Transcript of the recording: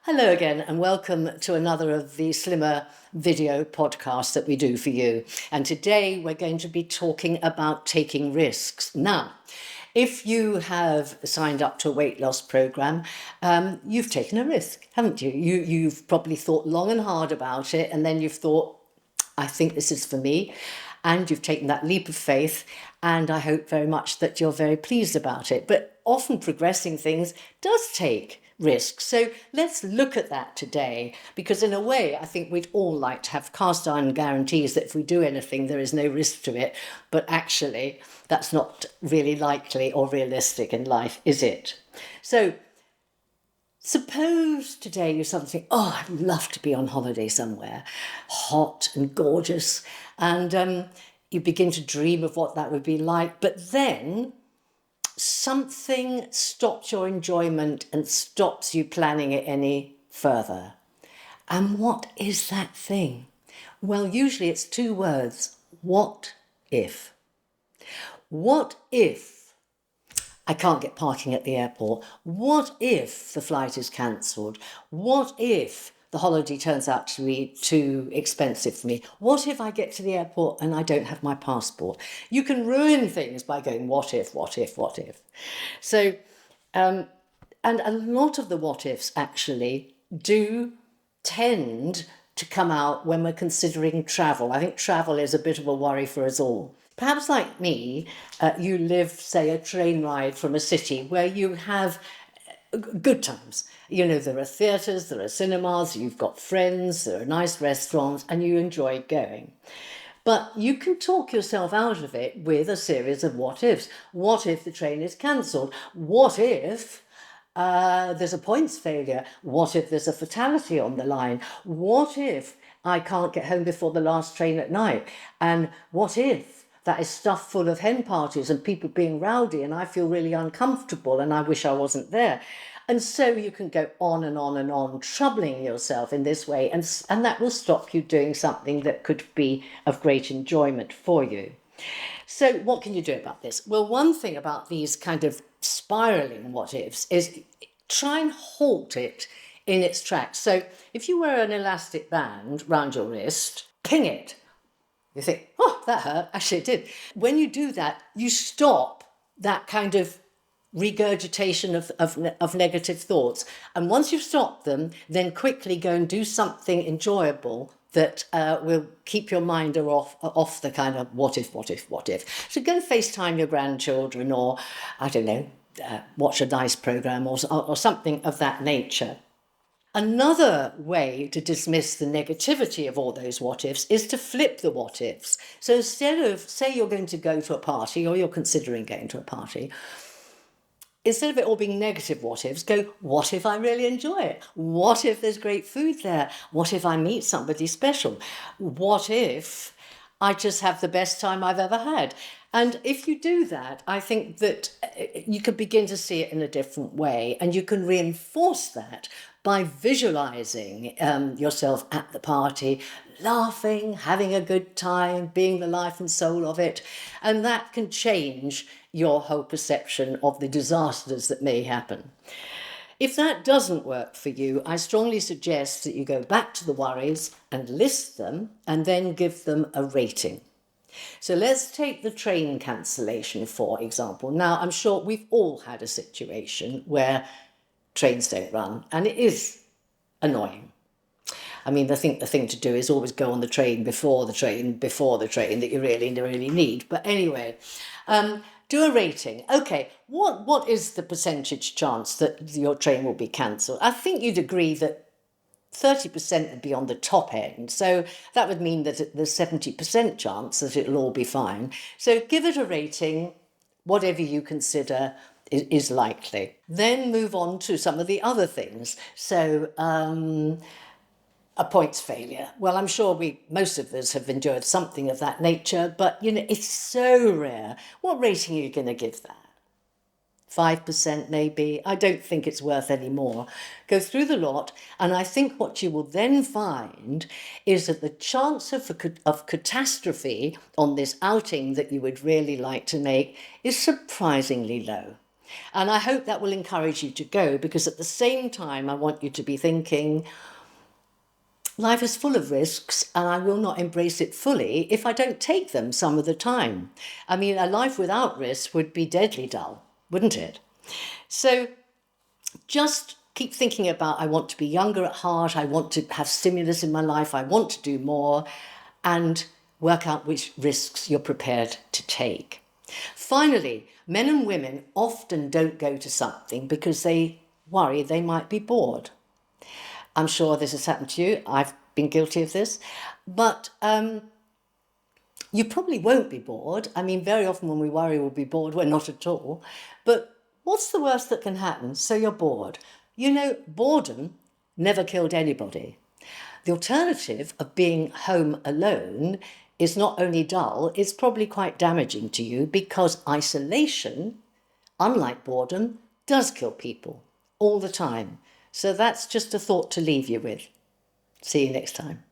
Hello again, and welcome to another of the Slimmr video podcasts that we do for you. And today we're going to be talking about taking risks. Now, if you have signed up to a weight loss program, you've taken a risk, haven't you? You've probably thought long and hard about it, and then you've thought, I think this is for me. And you've taken that leap of faith, and I hope very much that you're very pleased about it. But often progressing things does take risks. So let's look at that today, because in a way, I think we'd all like to have cast iron guarantees that if we do anything, there is no risk to it. But actually, that's not really likely or realistic in life, is it? So suppose today you're something, I'd love to be on holiday somewhere, hot and gorgeous, and you begin to dream of what that would be like, but then something stops your enjoyment and stops you planning it any further. And what is that thing? Well, usually it's two words. What if? What if I can't get parking at the airport? What if the flight is cancelled? What if the holiday turns out to be too expensive for me? What if I get to the airport and I don't have my passport? You can ruin things by going, what if, what if, what if? So, and a lot of the what ifs actually do tend to come out when we're considering travel. I think travel is a bit of a worry for us all. Perhaps like me, you live, say, a train ride from a city where you have good times. You know, there are theatres, there are cinemas, you've got friends, there are nice restaurants, and you enjoy going. But you can talk yourself out of it with a series of what ifs. What if the train is cancelled? What if there's a points failure? What if there's a fatality on the line? What if I can't get home before the last train at night? And what if that is stuffed full of hen parties and people being rowdy and I feel really uncomfortable and I wish I wasn't there? And so you can go on and on and on, troubling yourself in this way, and that will stop you doing something that could be of great enjoyment for you. So what can you do about this? Well, one thing about these kind of spiraling what ifs is try and halt it in its tracks. So if you wear an elastic band round your wrist, ping it. You think, that hurt. Actually, it did. When you do that, you stop that kind of regurgitation of negative thoughts. And once you've stopped them, then quickly go and do something enjoyable that will keep your mind off the kind of what if, what if, what if. So go FaceTime your grandchildren, or, I don't know, watch a nice programme or something of that nature. Another way to dismiss the negativity of all those what ifs is to flip the what ifs. So instead of, say you're going to go to a party or you're considering going to a party, instead of it all being negative what ifs, go, what if I really enjoy it? What if there's great food there? What if I meet somebody special? What if I just have the best time I've ever had? And if you do that, I think that you can begin to see it in a different way, and you can reinforce that by visualizing yourself at the party, laughing, having a good time, being the life and soul of it. And that can change your whole perception of the disasters that may happen. If that doesn't work for you, I strongly suggest that you go back to the worries and list them and then give them a rating. So let's take the train cancellation, for example. Now, I'm sure we've all had a situation where trains don't run, and it is annoying. I mean, I think the thing to do is always go on the train before the train that you really need. But anyway, do a rating. Okay, what is the percentage chance that your train will be cancelled? I think you'd agree that 30% would be on the top end. So that would mean that there's 70% chance that it'll all be fine. So give it a rating, whatever you consider is likely. Then move on to some of the other things. So a points failure. Well, I'm sure most of us have endured something of that nature, but it's so rare. What rating are you going to give that? 5% maybe. I don't think it's worth any more. Go through the lot, and I think what you will then find is that the chance of catastrophe on this outing that you would really like to make is surprisingly low. And I hope that will encourage you to go, because at the same time, I want you to be thinking, life is full of risks and I will not embrace it fully if I don't take them some of the time. I mean, a life without risk would be deadly dull, wouldn't it? So just keep thinking about, I want to be younger at heart, I want to have stimulus in my life, I want to do more, and work out which risks you're prepared to take. Finally, men and women often don't go to something because they worry they might be bored. I'm sure this has happened to you. I've been guilty of this. But you probably won't be bored. I mean, very often when we worry we'll be bored, we're not at all. But what's the worst that can happen? So you're bored. You know, boredom never killed anybody. The alternative of being home alone is not only dull, it's probably quite damaging to you, because isolation, unlike boredom, does kill people all the time. So that's just a thought to leave you with. See you next time.